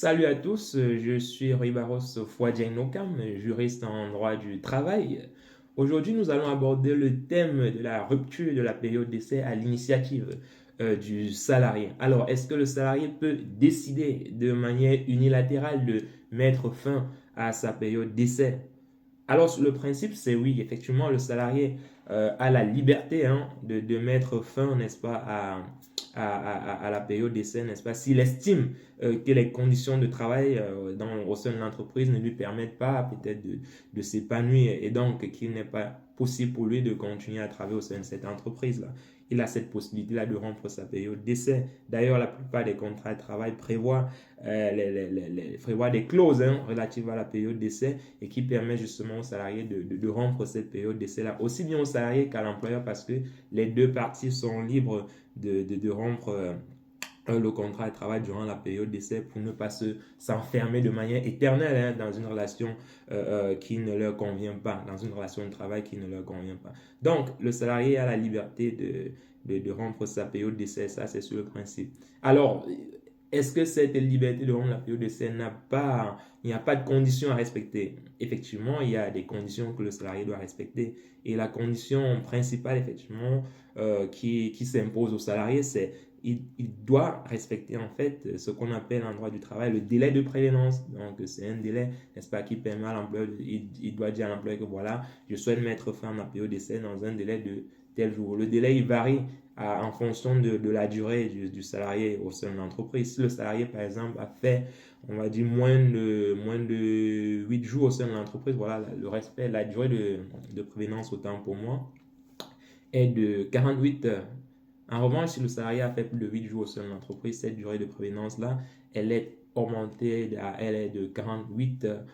Salut à tous, je suis Rui Barros Fouadjenokam, juriste en droit du travail. Aujourd'hui, nous allons aborder le thème de la rupture de la période d'essai à l'initiative du salarié. Alors, est-ce que le salarié peut décider de manière unilatérale de mettre fin à sa période d'essai? Alors, le principe, c'est oui, effectivement, le salarié a la liberté de mettre fin, n'est-ce pas, à la période d'essai, n'est-ce pas, s'il estime que les conditions de travail au sein de l'entreprise ne lui permettent pas peut-être de s'épanouir et donc qu'il n'est pas possible pour lui de continuer à travailler au sein de cette entreprise-là. Il a cette possibilité-là de rompre sa période d'essai. D'ailleurs, la plupart des contrats de travail prévoient des clauses relatives à la période d'essai et qui permet justement aux salariés de rompre cette période d'essai-là, aussi bien aux salariés qu'à l'employeur, parce que les deux parties sont libres de rompre le contrat de travail durant la période d'essai pour ne pas s'enfermer de manière éternelle dans une relation qui ne leur convient pas, dans une relation de travail qui ne leur convient pas. Donc, le salarié a la liberté de rompre sa période d'essai, ça c'est sur le principe. Alors, est-ce que cette liberté de rompre la période d'essai il n'y a pas de conditions à respecter? Effectivement, il y a des conditions que le salarié doit respecter. Et la condition principale, effectivement, qui s'impose au salarié, c'est il doit respecter en fait ce qu'on appelle en droit du travail le délai de prévenance. Donc, c'est un délai, n'est-ce pas, qui permet à l'employeur, il doit dire à l'employeur que voilà, je souhaite mettre fin à ma période d'essai dans un délai de tel jour. Le délai, il varie en fonction de la durée du salarié au sein de l'entreprise. Si le salarié, par exemple, a fait, on va dire, moins de 8 jours au sein de l'entreprise, voilà, le respect, la durée de prévenance, autant pour moi, est de 48 heures. En revanche, si le salarié a fait plus de 8 jours au sein de l'entreprise, cette durée de prévenance-là, elle est augmentée, elle est de 48 heures,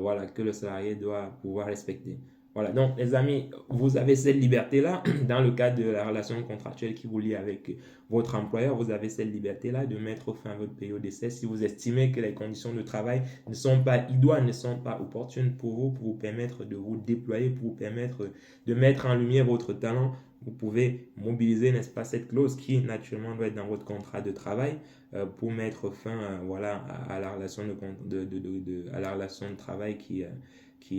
voilà, que le salarié doit pouvoir respecter. Voilà, donc les amis, vous avez cette liberté-là dans le cadre de la relation contractuelle qui vous lie avec votre employeur. Vous avez cette liberté-là de mettre fin à votre période d'essai si vous estimez que les conditions de travail ne sont pas idoines, ne sont pas opportunes pour vous permettre de vous déployer, pour vous permettre de mettre en lumière votre talent. Vous pouvez mobiliser, n'est-ce pas, cette clause qui naturellement doit être dans votre contrat de travail pour mettre fin voilà, à la relation à la relation de travail qui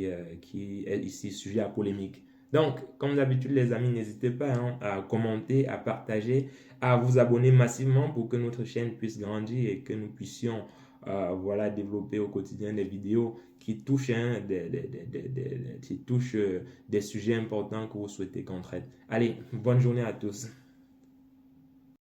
est ici sujet à polémique. Donc, comme d'habitude, les amis, n'hésitez pas à commenter, à partager, à vous abonner massivement pour que notre chaîne puisse grandir et que nous puissions voilà, développer au quotidien des vidéos qui touchent, qui touchent des sujets importants que vous souhaitez qu'on traite. Allez, bonne journée à tous.